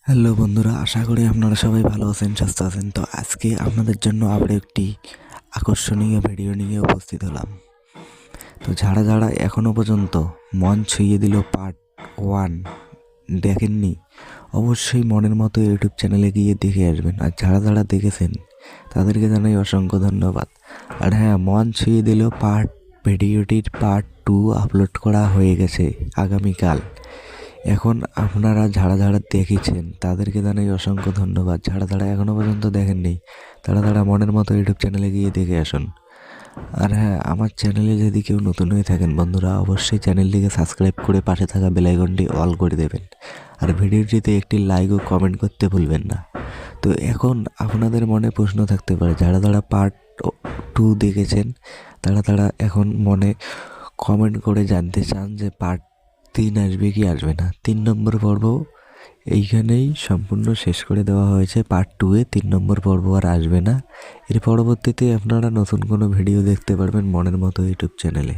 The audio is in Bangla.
হ্যালো বন্ধুরা, আশা করি আপনারা সবাই ভালো আছেন, সুস্থ আছেন। তো আজকে আপনাদের জন্য আবার একটি আকর্ষণীয় ভিডিও নিয়ে উপস্থিত হলাম। তো যারা যারা এখনও পর্যন্ত মন ছুঁয়ে দিল পার্ট 1 দেখেননি, অবশ্যই মনের মতো ইউটিউব চ্যানেলে গিয়ে দেখে আসবেন। আর যারা যারা দেখেছেন তাদেরকে জানাই অসংখ্য ধন্যবাদ। আর হ্যাঁ, মন ছুঁয়ে দিল ভিডিওটির পার্ট 2 আপলোড করা হয়ে গেছে আগামীকাল। এখন আপনারা যারা যারা দেখেছেন তাদেরকে জানাই অসংখ্য ধন্যবাদ। যারা যারা এখনও পর্যন্ত দেখেননি তারা মনের মতো ইউটিউব চ্যানেলে গিয়ে দেখে আসুন। আর হ্যাঁ, আমার চ্যানেলে যদি কেউ নতুন হয়ে থাকেন বন্ধুরা, অবশ্যই চ্যানেলটিকে সাবস্ক্রাইব করে পাশে থাকা বেল আইকনটি অল করে দেবেন। আর ভিডিওটিতে একটি লাইক ও কমেন্ট করতে ভুলবেন না। তো এখন আপনাদের মনে প্রশ্ন থাকতে পারে, যারা যারা পার্ট 2 দেখেছেন তারা এখন মনে কমেন্ট করে জানতে চান যে পার্ট 3 আসবে কি আসবে না। 3 নম্বর পর্ব এইখানেই সম্পূর্ণ শেষ করে দেওয়া হয়েছে। পার্ট 2-এ 3 নম্বর পর্ব আর আসবে না। এর পরবর্তীতে আপনারা নতুন কোনো ভিডিও দেখতে পারবেন মনের মতো ইউটিউব চ্যানেলে।